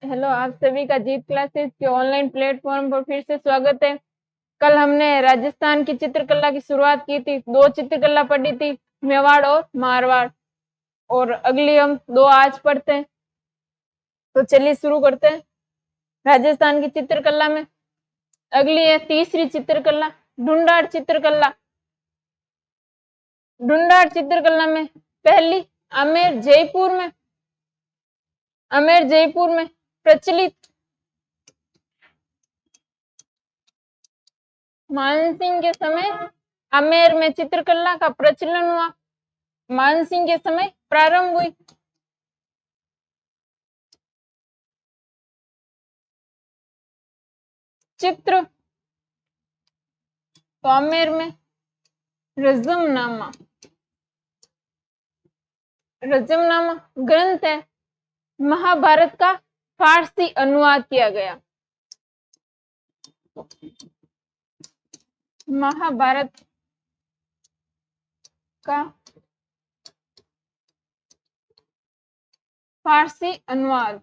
Hello, आप सभी का जीत क्लासेस के ऑनलाइन प्लेटफॉर्म पर फिर से स्वागत है। कल हमने राजस्थान की चित्रकला की शुरुआत की थी। दो चित्रकला पढ़ी थी, मेवाड़ और मारवाड़, और अगली हम दो आज पढ़ते हैं। तो चलिए शुरू करते हैं। राजस्थान की चित्रकला में अगली है तीसरी चित्रकला, ढूंढाड़ चित्रकला। ढूंढाड़ चित्रकला में पहली आमेर जयपुर में प्रचलित मानसिंह के समय आमेर में चित्रकला का प्रचलन हुआ। मानसिंह के समय प्रारंभ हुई। चित्र तो आमेर में रजमनामा ग्रंथ है। महाभारत का फारसी अनुवाद किया गया। महाभारत का फारसी अनुवाद।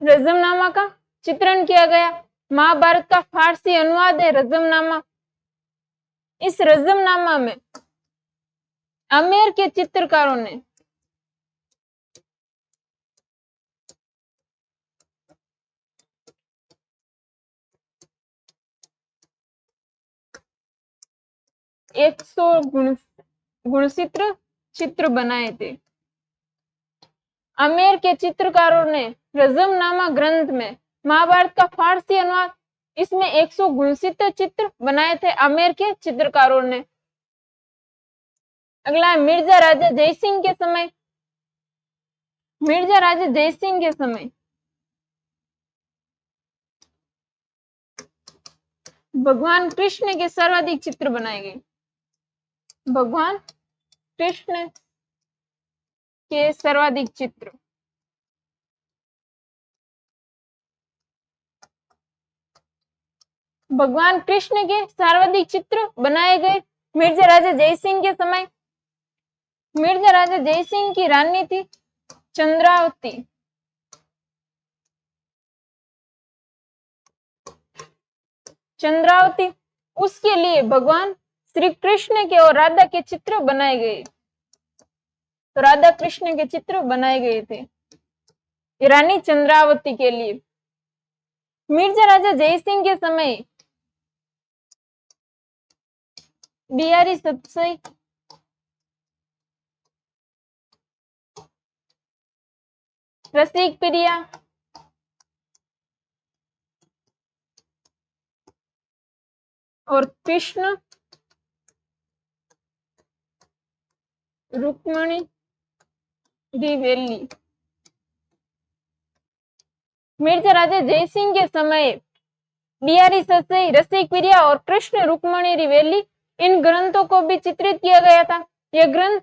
रजमनामा का चित्रण किया गया। महाभारत का फारसी अनुवाद है रजमनामा। इस रजमनामा में आमेर के चित्रकारों ने एक सौ गुणचित्र चित्र बनाए थे। आमेर के चित्रकारों ने रजमनामा ग्रंथ में महाभारत का फारसी अनुवाद, इसमें 100 गुणचित्र चित्र बनाए थे आमेर के चित्रकारों ने। अगला है मिर्जा राजा जयसिंह के समय। मिर्जा राजा जयसिंह के समय भगवान कृष्ण के सर्वाधिक चित्र बनाए गए। भगवान कृष्ण के सर्वाधिक चित्र। भगवान कृष्ण के सर्वाधिक चित्र बनाए गए मिर्जा राजा जयसिंह के समय। मिर्जा राजा जयसिंह की रानी थी चंद्रावती। उसके लिए भगवान श्री कृष्ण के और राधा के चित्र बनाए गए। तो राधा कृष्ण के चित्र बनाए गए थे रानी चंद्रावती के लिए। मिर्जा राजा जयसिंह के समय बिहारी सतसई, रसिक प्रिया और कृष्ण रुक्मणी द्विवेदी। मिर्जा राजा जयसिंह के समय बिहारी सतसई, रसिक प्रिया और कृष्ण रुक्मणी रिवेली, इन ग्रंथों को भी चित्रित किया गया था। यह ग्रंथ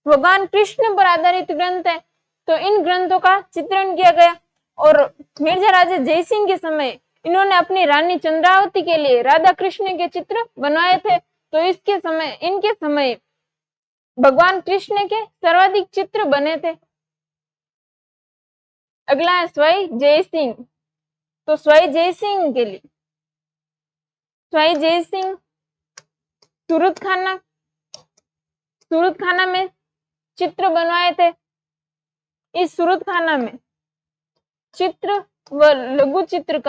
भगवान कृष्ण पर आधारित ग्रंथ है, तो इन ग्रंथों का चित्रण किया गया। और मिर्जा राजा जयसिंह के समय इन्होंने अपनी रानी चंद्रावती के लिए राधा कृष्ण के चित्र बनवाए थे। तो इनके समय भगवान कृष्ण के सर्वाधिक चित्र बने थे। अगला है स्वाई जयसिंह। तो स्वाई जयसिंह के लिए स्वाई जयसिंह सूरत खाना में चित्र बनवाए थे। इस सूरत खाना में चित्र व लघु चित्र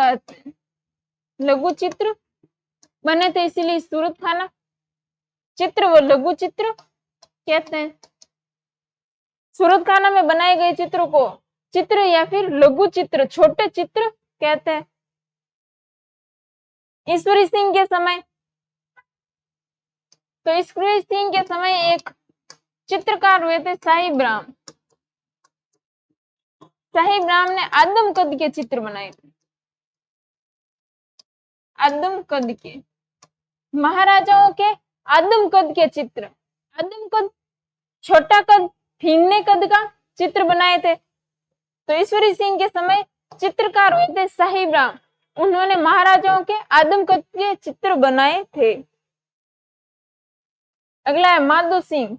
बने थे, इसीलिए सूरत खाना चित्र व लघु चित्र कहते हैं। सूरत खाना में बनाए गए चित्रों को चित्र या फिर लघु चित्र, छोटे चित्र कहते हैं। ईश्वरी सिंह के समय एक चित्रकार हुए थे साहिब राम ने आदम कद के चित्र बनाए थे। आदम कद के महाराजाओं के आदम कद के चित्र, आदम कद छोटा कद, फींगने कद का चित्र बनाए थे। तो ईश्वरी सिंह के समय चित्रकार हुए थे साहिब राम। उन्होंने महाराजाओं के आदम कद के चित्र बनाए थे। अगला है माधो सिंह।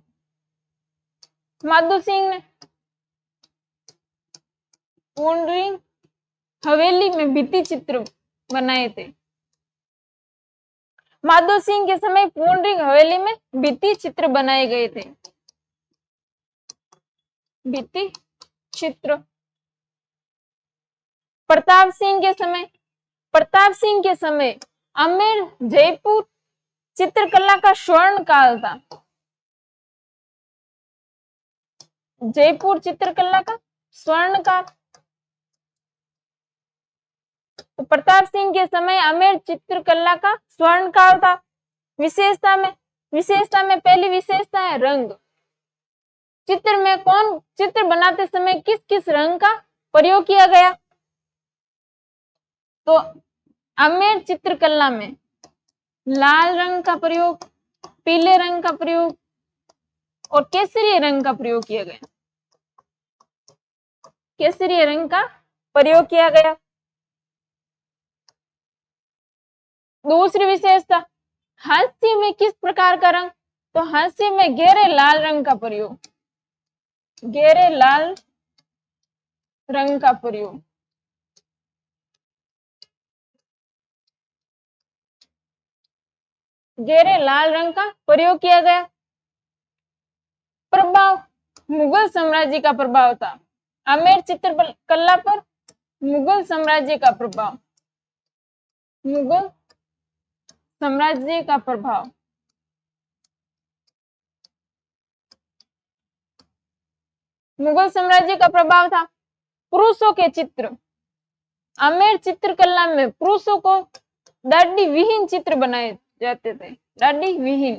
माधो सिंह ने पुंडरीक हवेली में भित्ति चित्र बनाए थे। माधो सिंह के समय पुंडरीक हवेली में भित्ति चित्र बनाए गए थे। भित्ति चित्र। प्रताप सिंह के समय आमेर जयपुर चित्रकला का स्वर्ण काल था। जयपुर चित्रकला का स्वर्ण काल। तो प्रताप सिंह के समय आमेर चित्रकला का स्वर्ण काल था। विशेषता में पहली विशेषता है रंग। चित्र में चित्र बनाते समय किस किस रंग का प्रयोग किया गया? तो आमेर चित्रकला में लाल रंग का प्रयोग, पीले रंग का प्रयोग और केसरी रंग का प्रयोग किया गया। केसरी रंग का प्रयोग किया गया। दूसरी विशेषता, हास्य में किस प्रकार का रंग? तो हास्य में गहरे लाल रंग का प्रयोग। गहरे लाल रंग का प्रयोग। गहरे लाल रंग का प्रयोग किया गया। प्रभाव, मुगल साम्राज्य का प्रभाव था। आमेर चित्रकला पर मुगल साम्राज्य का प्रभाव। मुगल साम्राज्य का प्रभाव। मुगल साम्राज्य का प्रभाव था। पुरुषों के चित्र, आमेर चित्रकला में पुरुषों को दाढ़ी विहीन चित्र बनाए जाते थे। दाढ़ी विहीन,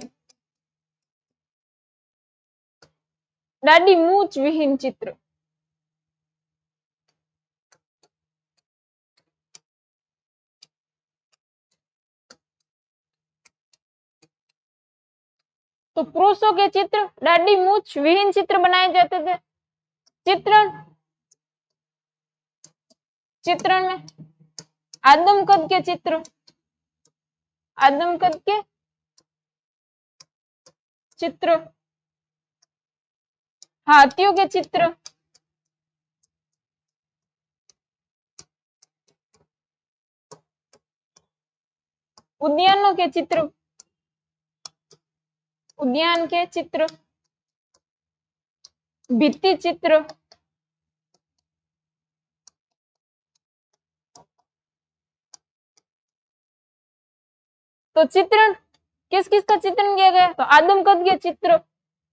दाढ़ी मूछ विहीन चित्र। तो पुरुषों के चित्र दाढ़ी मूछ विहीन चित्र बनाए जाते थे। चित्रण में आदम कद के चित्र, आदम कद के चित्र, हाथियों के चित्र, उद्यानों के चित्र, उद्यान के चित्र, भित्ति चित्र, तो चित्रण किस किस का चित्रण किया गया? तो आदम कद के चित्र,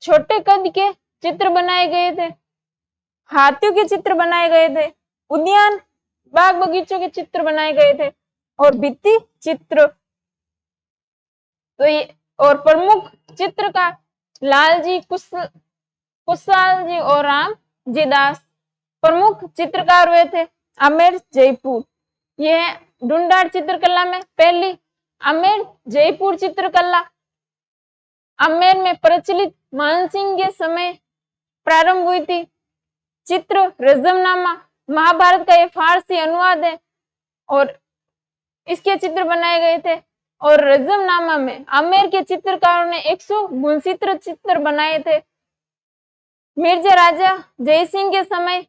छोटे कद के चित्र बनाए गए थे, हाथियों के चित्र बनाए गए थे, उद्यान बाग बगीचों के चित्र बनाए गए थे और भित्ति चित्र। तो ये और प्रमुख चित्रकार लालजी कुशल जी और राम जी दास प्रमुख चित्रकार हुए थे आमेर जयपुर। यह ढूंढाड़ चित्रकला में पहली आमेर जयपुर चित्रकला आमेर में प्रचलित मानसिंह के समय प्रारंभ हुई थी। चित्र रजमनामा महाभारत का ये फारसी अनुवाद है और इसके चित्र बनाए गए थे। और रजमनामा में आमेर के चित्रकारों ने 169 चित्र बनाए थे। मिर्जा राजा जयसिंह के समय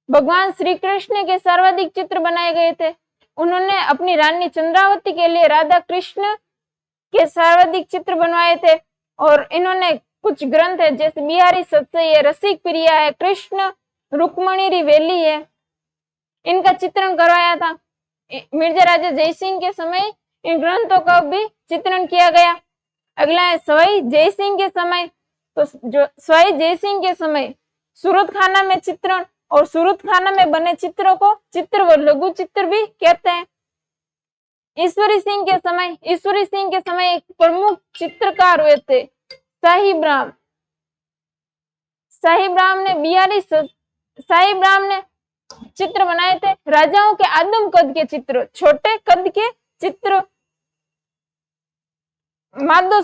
भगवान श्री कृष्ण के सर्वाधिक चित्र बनाए गए थे। उन्होंने अपनी रानी चंद्रावती के लिए राधा कृष्ण के सर्वाधिक चित्र बनवाए थे। और इन्होंने कुछ ग्रंथ है जैसे बिहारी सत्सई है, रसिक प्रिया है, कृष्ण रुक्मणी रिवेली है, इनका चित्रण करवाया था। मिर्जा राजा जयसिंह के समय इन ग्रंथों का भी चित्रण किया गया। अगला है सवाई जयसिंह के समय। तो जो सवाई जयसिंह के समय सूरत खाना में चित्रण और सूरत खाना में बने चित्रों को चित्र व लघु चित्र भी कहते हैं। ईश्वरी सिंह के समय एक प्रमुख चित्रकार हुए थे साहिब राम। साहिब राम ने चित्र बनाए थे राजाओं के आदम कद के चित्र, छोटे कद के चित्र। माधो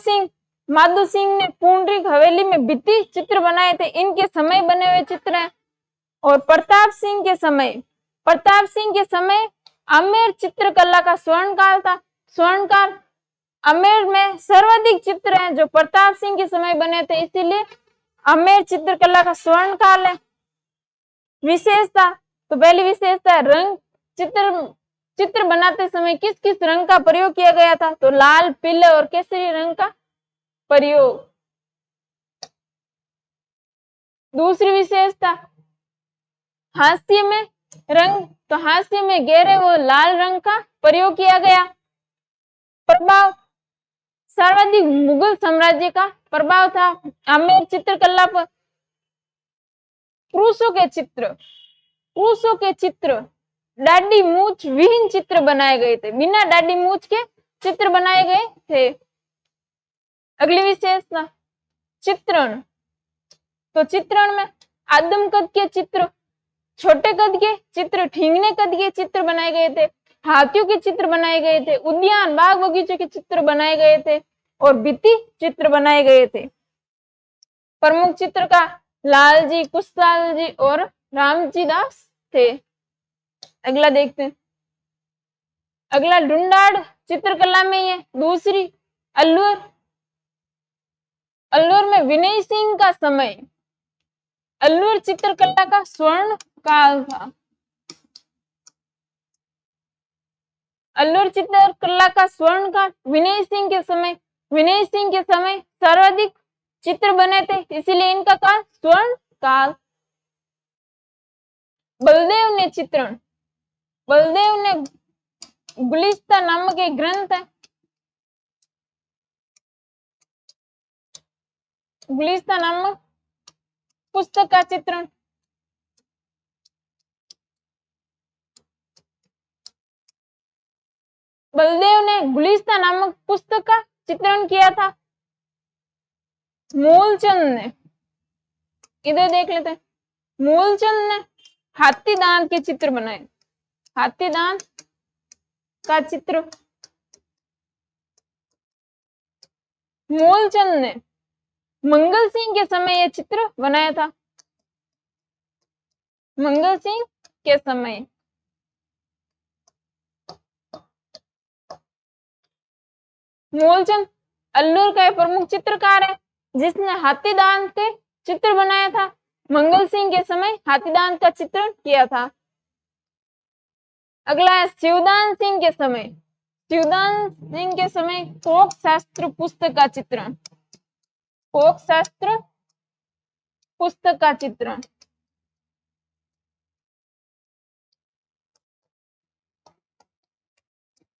सिंह ने पुंडरीक हवेली में भित्ति चित्र बनाए थे, इनके समय बने हुए चित्र हैं। और प्रताप सिंह के समय आमेर चित्रकला का स्वर्णकाल था। आमेर में सर्वाधिक चित्र हैं जो प्रताप सिंह के समय बने थे, इसीलिए आमेर चित्रकला का स्वर्ण काल है। विशेषता, तो पहली विशेषता है रंग। चित्र बनाते समय किस किस रंग का प्रयोग किया गया था? तो लाल, पीले और केसरी रंग का प्रयोग। दूसरी विशेषता, हास्य में रंग, तो हास्य में गहरे व लाल रंग का प्रयोग किया गया। प्रभाव, सर्वाधिक मुगल साम्राज्य का प्रभाव था आमेर चित्रकला पर। पुरुषों के चित्र दाढ़ी मूछ विहीन चित्र बनाए गए थे, बिना दाढ़ी मूछ के चित्र बनाए गए थे। अगली विशेषता, चित्रण, तो चित्रण में आदम कद के चित्र, छोटे कद के चित्र, ठींगने कद के चित्र बनाए गए थे, हाथियों के चित्र बनाए गए थे, उद्यान बाग बगीचों के चित्र बनाए गए थे और भित्ति चित्र बनाए गए थे। प्रमुख चित्रकार लाल जी, कुशलाल जी और रामजी दास थे। अगला देखते हैं। अगला ढूंढाड़ चित्रकला में है। दूसरी अल्लूर में विनय सिंह का समय। अल्लूर चित्रकला का स्वर्ण काल था। अल्लूर चित्रकला का स्वर्ण काल विनय सिंह के समय सर्वाधिक चित्र बने थे, इसीलिए इनका काल स्वर्ण काल। बलदेव ने गुलिस्ता नामक एक ग्रंथ है, गुलिस्ता नामक पुस्तक का चित्रण। बलदेव ने गुलिस्ता नामक पुस्तक का चित्रण किया था। मूलचंद ने, इधर देख लेते हैं, मूलचंद ने हाथी दांत के चित्र बनाए। हाथी दांत का चित्र मूलचंद ने मंगल सिंह के समय यह चित्र बनाया था। मंगल सिंह के समय। मूलचंद अल्लूर का प्रमुख चित्रकार है जिसने हाथी दांत के चित्र बनाया था। मंगल सिंह के समय हाथी दांत का चित्रण किया था। अगला है शिवदान सिंह के समय। शिवदान सिंह के समय फोक शास्त्र पुस्तक का चित्रण। फोक शास्त्र पुस्तक का चित्रण।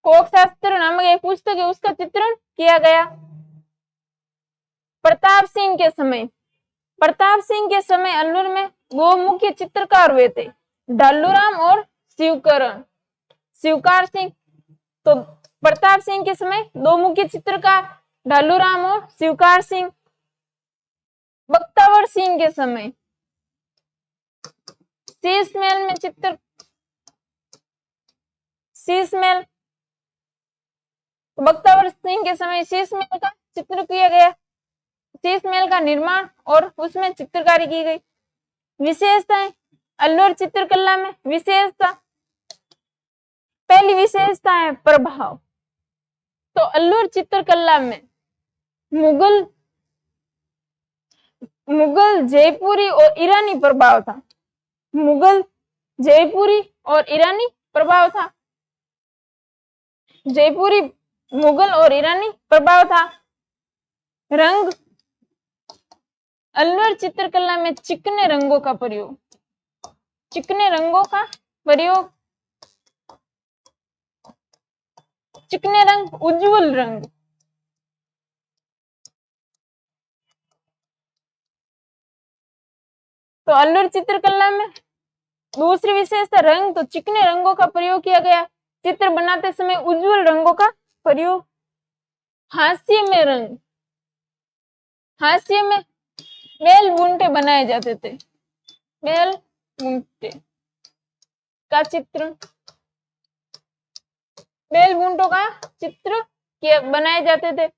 फोक शास्त्र नामक एक पुस्तक है, उसका चित्रण किया गया। प्रताप सिंह के समय। प्रताप सिंह के समय अल्लूर में दो मुख्य चित्रकार हुए थे, ढालूराम और शिवकार सिंह। तो प्रताप सिंह के समय दो मुख्य चित्रकार ढालूराम और शिवकार सिंह। बख्तावर सिंह के समय शीशमहल में शीशमहल, बख्तावर सिंह के समय शीशमहल का चित्र किया गया। शीशमहल का निर्माण और उसमें चित्रकारी की गई। विशेषताएं अल्लूर चित्रकला में। विशेषता, पहली विशेषता है प्रभाव। तो अल्लूर चित्रकला में मुगल जयपुरी और ईरानी प्रभाव था। मुगल जयपुरी और ईरानी प्रभाव था। जयपुरी मुगल और ईरानी प्रभाव था। रंग, अल्लूर चित्रकला में चिकने रंगों का प्रयोग। चिकने रंगों का प्रयोग। चिकने रंग, उज्जवल रंग। तो अल्लूर चित्रकला में दूसरी विशेषता रंग, तो चिकने रंगों का प्रयोग किया गया। चित्र बनाते समय उज्जवल रंगों का प्रयोग। हास्य में रंग, हास्य में बेल बूंटे बनाए जाते थे। बेल बूंटे का चित्र, बेल बूंटों का चित्र बनाए जाते थे।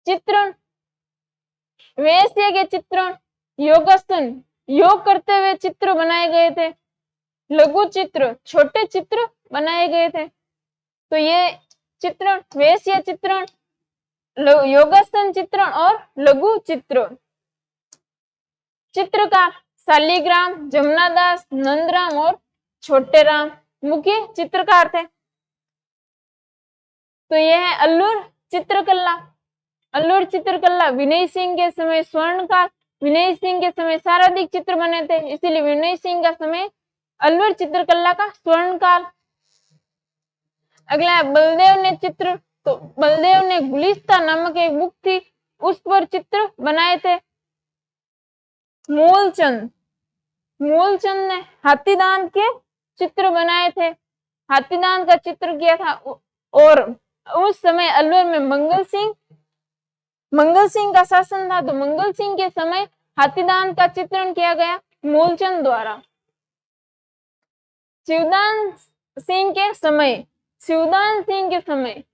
चित्रण, वैश्य के चित्रण, योगासन, योग करते हुए चित्र बनाए गए थे। लघु चित्र, छोटे चित्र बनाए गए थे। तो ये चित्रण, वैश्य चित्रण, योगासन चित्रण और लघु चित्र। चित्रकार शालिग्राम, जमुनादास, नंदराम और छोटे राम मुख्य चित्रकार थे। तो यह है अल्लूर चित्रकला। अल्लूर चित्रकला विनय सिंह के समय स्वर्णकाल, विनय सिंह के समय सर्वाधिक चित्र बने थे, इसीलिए विनय सिंह का समय अल्लूर चित्रकला का स्वर्णकाल। अगला बलदेव ने चित्र, तो बलदेव ने गुलिस्ता नामक एक बुक थी, उस पर चित्र बनाए थे। मूलचंद, मूलचंद ने हाथीदांत के चित्र बनाए थे, हाथीदांत का चित्र किया था। और उस समय अल्लूर में मंगल सिंह का शासन था, तो मंगल सिंह के समय हाथीदांत का चित्रण किया गया मूलचंद द्वारा। शिवदान सिंह के समय, शिवदान सिंह के समय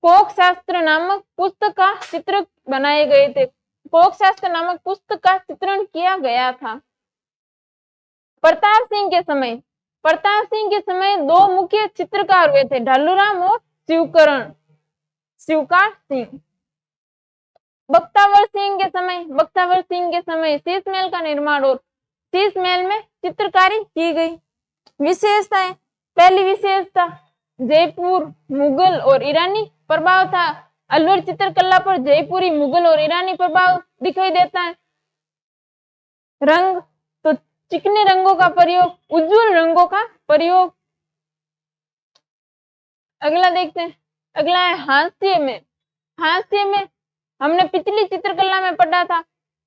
कोक शास्त्र नामक पुस्तक का चित्र बनाए गए थे, कोक शास्त्र नामक पुस्तक का चित्रण किया गया था। प्रताप सिंह के समय, प्रताप सिंह के समय दो मुख्य चित्रकार हुए थे, ढालूराम और शिवकार सिंह। बख्तावर सिंह के समय, बख्तावर सिंह के समय शीश महल का निर्माण और शीश महल में चित्रकारी की गई। विशेषताएं, पहली विशेषता जयपुर मुगल और ईरानी प्रभाव था। अल्लूर चित्रकला पर जयपुरी, मुगल और ईरानी प्रभाव दिखाई देता है। रंग, तो चिकने रंगों का प्रयोग, उज्जवल रंगों का प्रयोग। अगला देखते हैं, अगला है हास्य में। हास्य में हमने पिछली चित्रकला में पढ़ा था,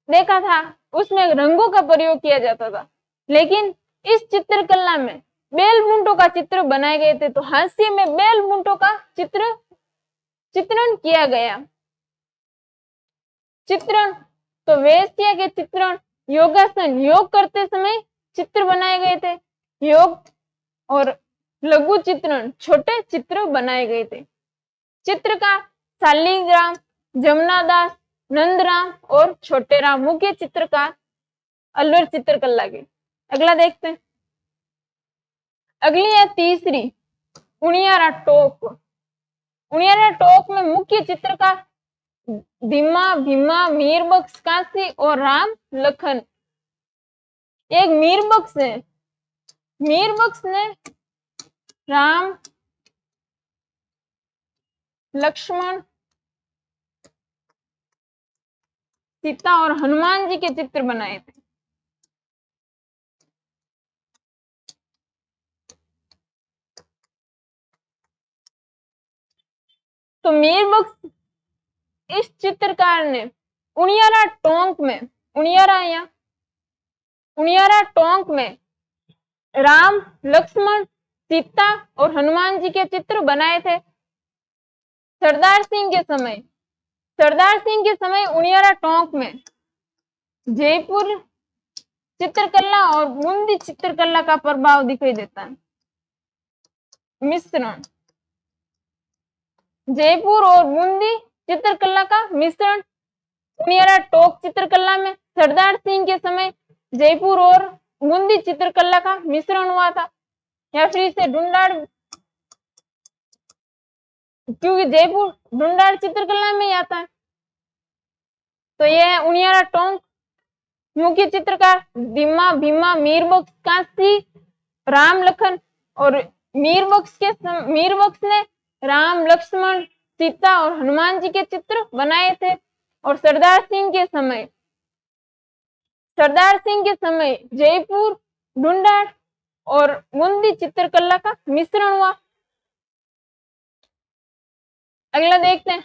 देखा था, उसमें रंगों का प्रयोग किया जाता था, लेकिन इस चित्रकला में बेलमुंडों का चित्र बनाए गए थे। तो हास्य में बेलमुंडों का चित्रण किया गया। चित्रण, तो वेश्या के चित्रण, योगासन, योग करते समय चित्र बनाए गए थे, योग और लघु चित्रण, छोटे चित्र बनाए गए थे। चित्रकार शालिग्राम, जमुनादास, नंदराम और छोटे राम मुख्य चित्रकार अल्लूर चित्रकला के। अगला देखते हैं, अगली है तीसरी उनियारा टोक। उनियारा टोक में मुख्य चित्रकार धीमा, भीमा, मीरबख्श काशी और राम लखन। एक मीरबख्श है, मीरबख्श ने राम, लक्ष्मण, सीता और हनुमान जी के चित्र बनाए थे। तो मीरबख्श इस चित्रकार ने उनियारा टोंक में, उनियारा टोंक में राम, लक्ष्मण, सीता और हनुमान जी के चित्र बनाए थे। सरदार सिंह के समय उनियारा टोंक में जयपुर चित्रकला और बूंदी चित्रकला का प्रभाव दिखाई देता है। मिश्रण, जयपुर और बूंदी चित्रकला का मिश्रण उनियारा टोक चित्रकला में। सरदार सिंह के समय जयपुर और बूंदी चित्रकला का मिश्रण हुआ था, या फिर इसे ढूंढाड़, क्योंकि जयपुर ढूंढाड़ चित्रकला में ही आता है। तो यह है उनियारा टोंक। मुख्य चित्रकार धीमा, भीमा, मीरबख्श काशी, राम लखन। और मीरबख्श ने राम, लक्ष्मण, सीता और हनुमान जी के चित्र बनाए थे। और सरदार सिंह के समय जयपुर, ढूंढाड़ और बूंदी चित्रकला का मिश्रण हुआ। अगला देखते हैं,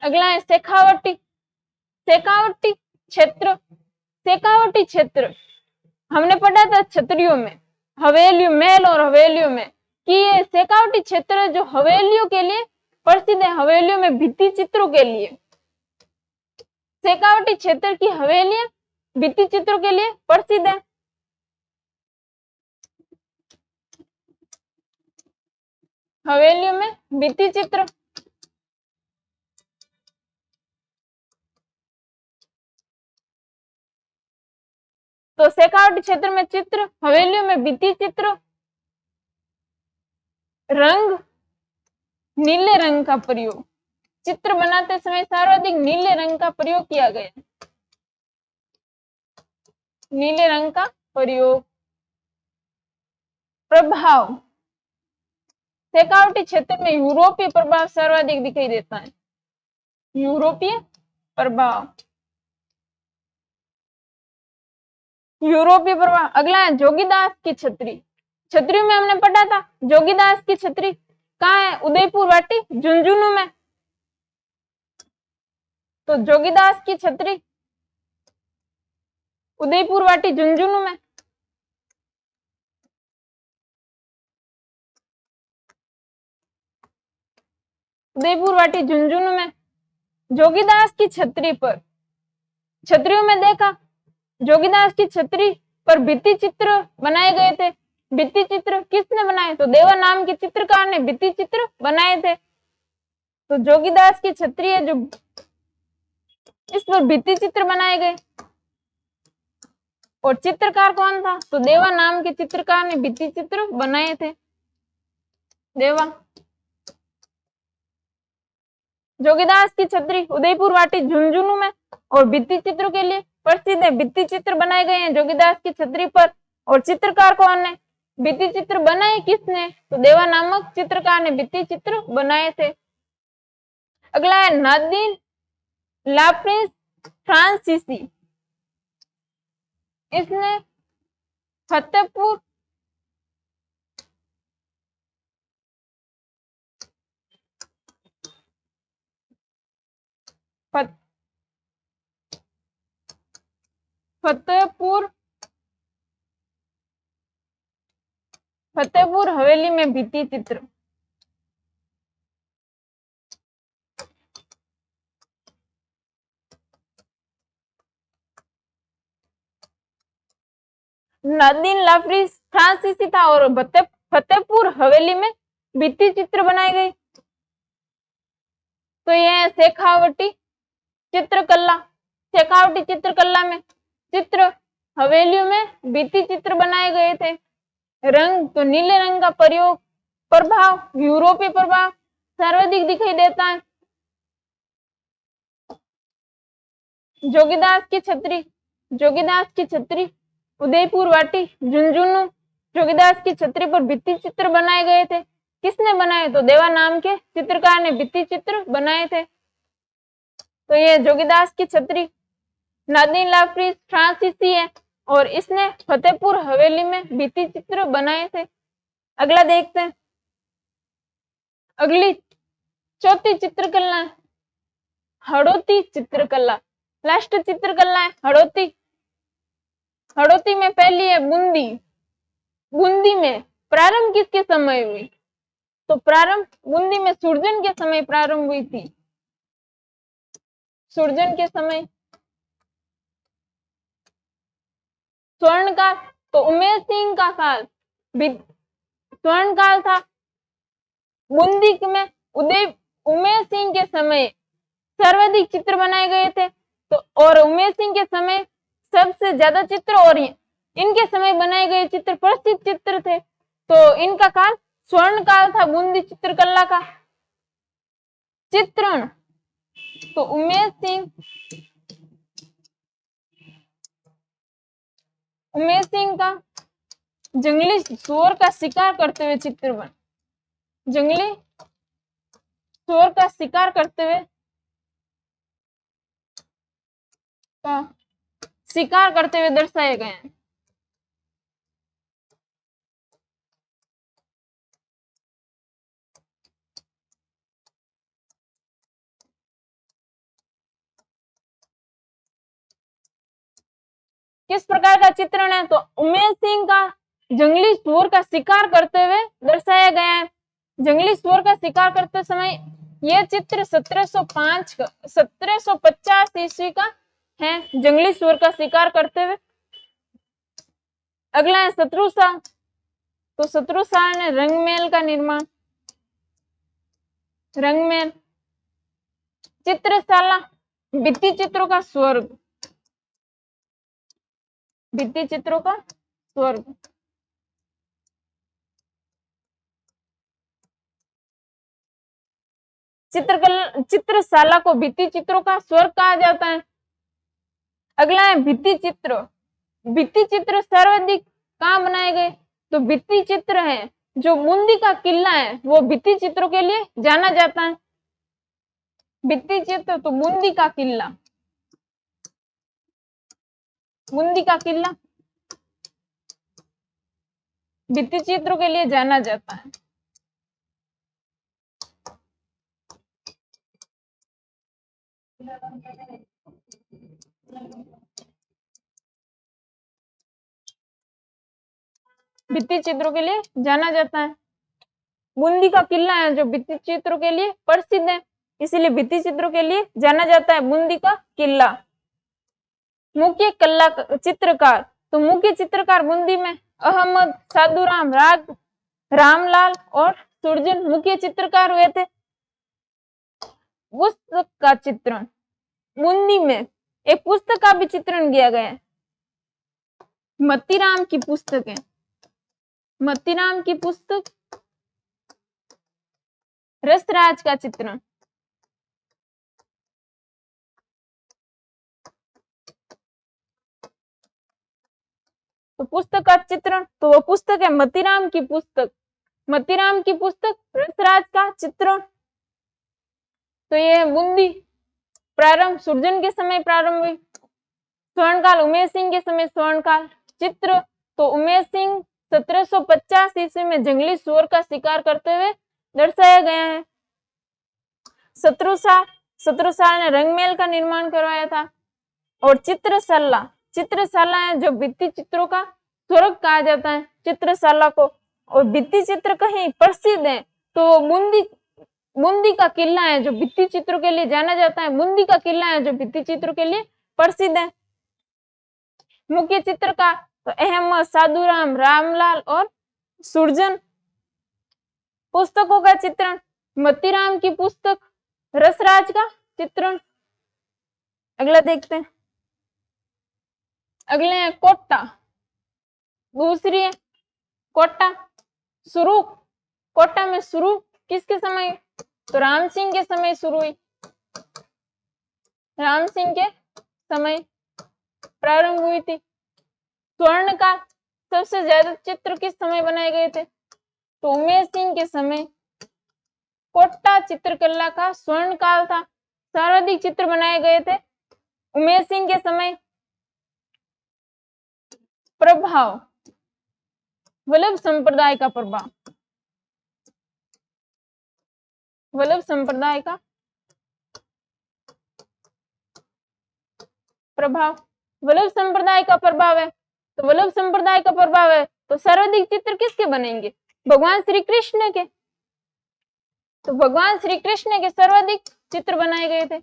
अगला है शेखावटी। शेखावटी क्षेत्र हमने पढ़ा था छतरियों में, हवेलियों, महल और हवेलियों में, कि ये शेखावटी क्षेत्र जो हवेलियों के लिए प्रसिद्ध है, हवेलियों में भित्ति चित्रों के लिए। शेखावटी क्षेत्र की हवेलियां भित्ति चित्रों के लिए प्रसिद्ध है। हवेलियों में भित्ति चित्र, तो शेखावटी क्षेत्र में चित्र, हवेलियों में भित्ति चित्र। रंग, नीले रंग का प्रयोग, चित्र बनाते समय सर्वाधिक नीले रंग का प्रयोग किया गया। नीले रंग का प्रयोग। प्रभाव, शेखावटी क्षेत्र में यूरोपीय प्रभाव सर्वाधिक दिखाई देता है। यूरोपीय प्रभाव, यूरोपीय प्रभाव। अगला है जोगीदास की छतरी। छतरियों में हमने पढ़ा था जोगीदास की छतरी कहाँ है? उदयपुर वाटी झुंझुनू में। तो जोगीदास की छतरी उदयपुर वाटी झुंझुनू में। उदयपुर वाटी झुंझुनू में जोगीदास की छतरी पर, छतरियों में देखा जोगीदास की छतरी पर भित्ति चित्र बनाए गए थे। भित्ति चित्र किसने बनाए? तो देवा नाम के चित्रकार ने भित्ति चित्र बनाए थे। तो जोगीदास की छतरी है जो इस पर भित्ति चित्र बनाए गए। और चित्रकार कौन था? तो देवा नाम के चित्रकार ने भित्ति चित्र बनाए थे। देवा। जोगीदास की छतरी उदयपुर वाटी झुंझुनू में और भित्ति चित्रों के लिए प्रसिद्ध है। भित्ति चित्र बनाए गए हैं जोगीदास की छतरी पर। और चित्रकार कौन है? भित्ति चित्र बनाए किसने? तो देवा नामक चित्रकार ने भित्ति चित्र बनाए थे। अगला है नादिन लाप्रिस फ्रांसीसी। इसने फतेहपुर फतेहपुर हवेली में भित्ति चित्र। नादिन लाफ्रिस फ्रांसीसी था और फतेहपुर हवेली में भित्ति चित्र बनाए गए। तो यह है शेखावटी चित्रकला। शेखावटी चित्रकला में चित्र हवेलियों में भित्ति चित्र बनाए गए थे। रंग तो नीले रंग का प्रयोग। प्रभाव यूरोपीय प्रभाव सर्वाधिक दिखाई देता है। जोगीदास की छतरी, जोगीदास की छतरी उदयपुर वाटी झुंझुनू। जोगीदास की छतरी पर भित्ति चित्र बनाए गए थे। किसने बनाए? तो देवा नाम के चित्रकार ने भित्ति चित्र बनाए थे। तो ये जोगीदास की छतरी नादिन लाफ्रिस फ्रांसीसी है और इसने फतेहपुर हवेली में भित्ति चित्र बनाए थे। अगला देखते हैं। अगली चौथी चित्रकला हड़ौती चित्रकला। लास्ट चित्रकला है हड़ौती। हड़ौती में पहली है बूंदी। बूंदी में प्रारंभ किसके समय हुई? तो प्रारंभ बूंदी में सुरजन के समय प्रारंभ हुई थी। सुरजन के समय। स्वर्णकाल तो उमेश सिंह का काल स्वर्णकाल था। बूंदी में उमेश सिंह के समय सर्वाधिक चित्र बनाए गए थे। तो और उमेश सिंह के समय सबसे ज्यादा चित्र और इनके समय बनाए गए चित्र प्रसिद्ध चित्र थे। तो इनका काल स्वर्ण काल था बूंदी चित्रकला का। चित्रण तो उमेश सिंह का जंगली सुअर का शिकार करते हुए चित्र बन जंगली सुअर का शिकार करते हुए दर्शाए गए हैं। किस प्रकार का चित्रण है? तो उमेश सिंह का जंगली सुअर का शिकार करते हुए दर्शाया गया है। जंगली सुअर का शिकार करते समय यह चित्र 1750 ईस्वी का है, जंगली सुअर का शिकार करते हुए। अगला है शत्रुशाह। तो शत्रुशाह ने रंगमहल का निर्माण। रंगमहल चित्रशाला भित्ति चित्रों का स्वर्ग। भित्ति चित्रों का स्वर्ग। चित्रशाला को भित्ति चित्रों का स्वर्ग कहा जाता है। अगला है भित्ति चित्र। भित्ति चित्र सर्वाधिक कहाँ बनाए गए? तो भित्ति चित्र है जो बूंदी का किला है वो भित्ति चित्रों के लिए जाना जाता है। भित्ति चित्र तो बूंदी का किला, बूंदी का किला भित्ति चित्रों के लिए जाना जाता है। भित्ति चित्रों के लिए जाना जाता है। बूंदी का किला है जो भित्ति चित्रों के लिए प्रसिद्ध है, इसीलिए भित्ति चित्रों के लिए जाना जाता है बूंदी का किला। मुख्य कला चित्रकार, तो मुख्य चित्रकार बूंदी में अहमद, साधुराम, रामलाल और सुरजन मुख्य चित्रकार हुए थे। पुस्तक का चित्रण, बूंदी में एक पुस्तक का भी चित्रण किया गया है। मतीराम की पुस्तक है, मतीराम की पुस्तक। रसराज का चित्रण, तो पुस्तक का चित्रण तो वो पुस्तक है मतीराम की पुस्तक। मतीराम की पुस्तक रसराज का चित्रण, तो ये बूंदी प्रारंभ सुरजन के समय प्रारंभ हुई। स्वर्णकाल उमेश सिंह के समय स्वर्णकाल। चित्र तो उमेश सिंह 1750 ईस्वी में जंगली सुअर का शिकार करते हुए दर्शाया गया है। शत्रुसाल ने रंगमेल का निर्माण करवाया था। और चित्रशाला, चित्रशाला है जो भित्ति चित्रों का स्वर्ग कहा जाता है चित्रशाला को। और भित्ति चित्र कहीं प्रसिद्ध है तो बूंदी का किला है जो भित्ति चित्रों के लिए जाना जाता है। बूंदी का किला है जो भित्ति चित्रों के लिए प्रसिद्ध है। मुख्य चित्रकार तो अहमद, साधुराम, रामलाल और सुरजन। पुस्तकों का चित्रण, मतीराम की पुस्तक, रसराज का चित्रण। अगला देखते हैं। अगले हैं कोटा। दूसरी है कोटा। शुरू कोटा में शुरू किसके समय? तो राम सिंह के समय शुरू हुई। राम सिंह के समय प्रारंभ हुई थी। स्वर्ण का सबसे ज्यादा चित्र किस समय बनाए गए थे? तो उमेश सिंह के समय। कोटा चित्रकला का स्वर्ण काल था, सर्वाधिक चित्र बनाए गए थे उमेश सिंह के समय। प्रभाव, वल्लभ संप्रदाय का प्रभाव, वल्लभ संप्रदाय का प्रभाव, वल्लभ संप्रदाय का प्रभाव है। तो वल्लभ संप्रदाय का प्रभाव है तो सर्वाधिक चित्र किसके बनेंगे? भगवान श्री कृष्ण के। तो भगवान श्री कृष्ण के सर्वाधिक चित्र बनाए गए थे।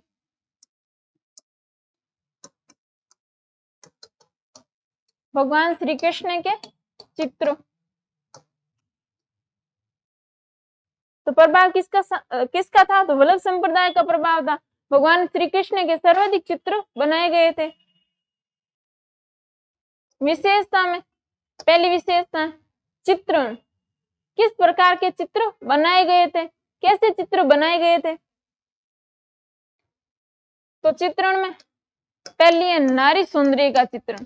भगवान श्री कृष्ण के चित्र। तो प्रभाव किसका था? तो वल्लभ संप्रदाय का प्रभाव था। भगवान श्री कृष्ण के सर्वाधिक चित्र बनाए गए थे। विशेषता में पहली विशेषता चित्रण, किस प्रकार के चित्र बनाए गए थे, कैसे चित्र बनाए गए थे? तो चित्रण में पहली है नारी सौंदर्य का चित्रण,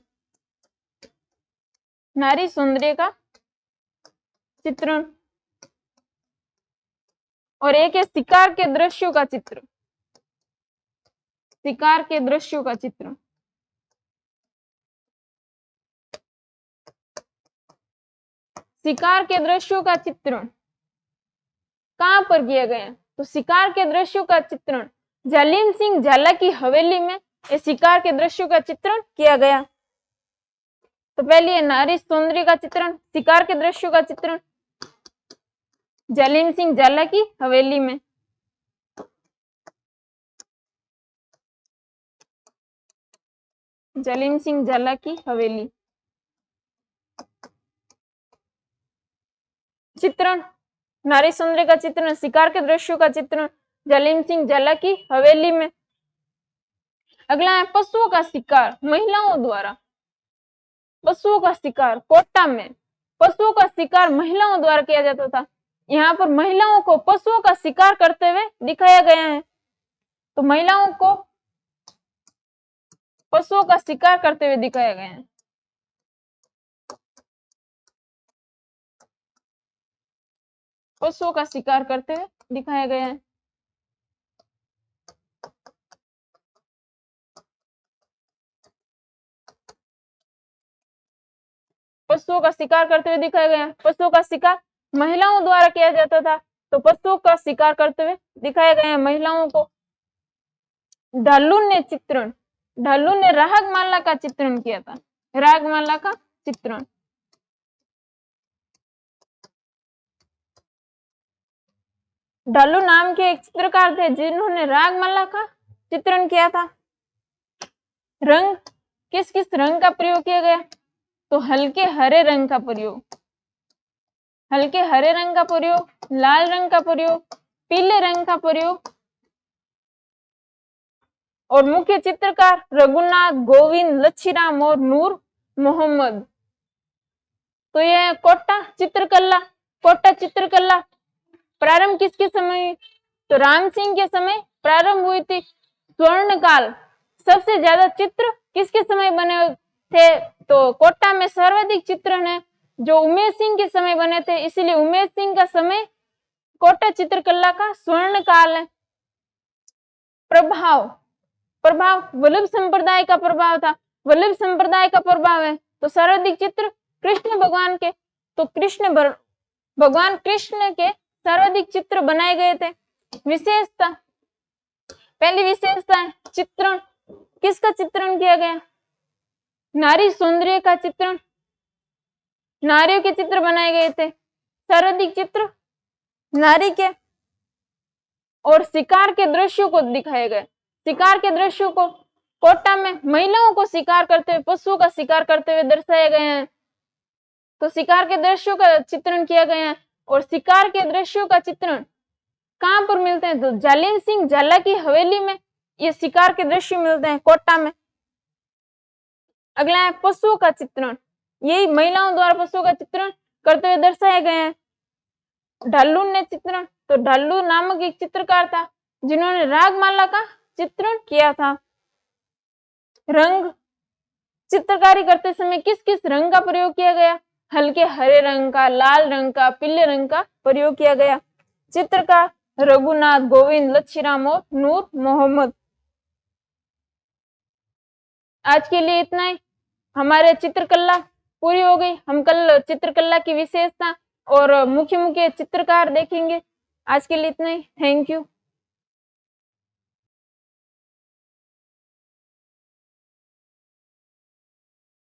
नारी सौंदर्य का चित्रण। और एक है शिकार के दृश्यों का चित्र, शिकार के दृश्यों का चित्रण। शिकार के दृश्यों का चित्रण कहां पर किया गया? तो शिकार के दृश्यों का चित्रण जालिम सिंह झाला की हवेली में ये शिकार के दृश्यों का चित्रण किया गया। तो पहले नारी सौंदर्य का चित्रण, शिकार के दृश्यों का चित्रण जालिम सिंह झाला की हवेली में। जालिम सिंह झाला की हवेली। चित्रण नारी सौंदर्य का चित्रण, शिकार के दृश्यों का चित्रण जालिम सिंह झाला की हवेली में। अगला है पशुओं का शिकार महिलाओं द्वारा। पशुओं का शिकार कोटा में पशुओं का शिकार महिलाओं द्वारा किया जाता था। यहाँ पर महिलाओं को पशुओं का शिकार करते हुए दिखाया गया है। तो महिलाओं को पशुओं का शिकार करते हुए दिखाया गया है। पशुओं का शिकार करते हुए दिखाया गया है। पशुओं का शिकार करते हुए दिखाया गया है। पशुओं का शिकार महिलाओं द्वारा किया जाता था, तो पशुओं का शिकार करते हुए दिखाया गया है महिलाओं को। ढालू ने रागमाला का चित्रण किया था। रागमाला का चित्रण। ढालू नाम के एक चित्रकार थे जिन्होंने रागमाला का चित्रण किया था। रंग, किस किस रंग का प्रयोग किया गया? तो हल्के हरे रंग का प्रयोग, हल्के हरे रंग का प्रयोग, लाल रंग का प्रयोग, पीले रंग का प्रयोग। और मुख्य चित्रकार रघुनाथ, गोविंद, लच्छीराम और नूर मोहम्मद। तो यह कोटा चित्रकला प्रारंभ किसके समय हुई? तो राम सिंह के समय प्रारंभ हुई थी। स्वर्ण काल, सबसे ज्यादा चित्र किसके समय बने थे? तो कोटा में सर्वाधिक चित्रण है जो उमेश सिंह के समय बने थे, इसीलिए उमेश सिंह का समय कोटा चित्रकला का स्वर्ण काल है। प्रभाव वल्लभ संप्रदाय का प्रभाव था। वल्लभ संप्रदाय का प्रभाव है तो सर्वाधिक चित्र कृष्ण भगवान के, तो भगवान कृष्ण के सर्वाधिक चित्र बनाए गए थे। विशेषता, पहली विशेषता है चित्रण। किसका चित्रण किया गया? नारी सौंदर्य का चित्रण, नारियों के चित्र बनाए गए थे। सर्वाधिक चित्र नारी के। और शिकार के दृश्यों को दिखाए गए। शिकार के दृश्यों को कोटा में महिलाओं को शिकार करते हुए, पशुओं का शिकार करते हुए दर्शाए गए हैं। तो शिकार के दृश्यों का चित्रण किया गया है। और शिकार के दृश्यों का चित्रण कहां पर मिलते हैं? तो जालिम सिंह झाला की हवेली में ये शिकार के दृश्य मिलते हैं, कोटा में। अगला है पशुओं का चित्रण। यही महिलाओं द्वारा पशुओं का चित्रण करते हुए दर्शाए गए हैं। ढालू ने चित्रण, तो ढालू नामक एक चित्रकार था जिन्होंने रागमाला का चित्रण किया था। रंग, चित्रकारी करते समय किस किस रंग का प्रयोग किया गया? हल्के हरे रंग का, लाल रंग का, पीले रंग का प्रयोग किया गया। चित्रकार रघुनाथ, गोविंद, लच्छीराम और नूर मोहम्मद। आज के लिए इतना ही। हमारे चित्रकला पूरी हो गई। हम कल चित्रकला की विशेषता और मुख्य मुख्य चित्रकार देखेंगे। आज के लिए इतना ही। Thank you.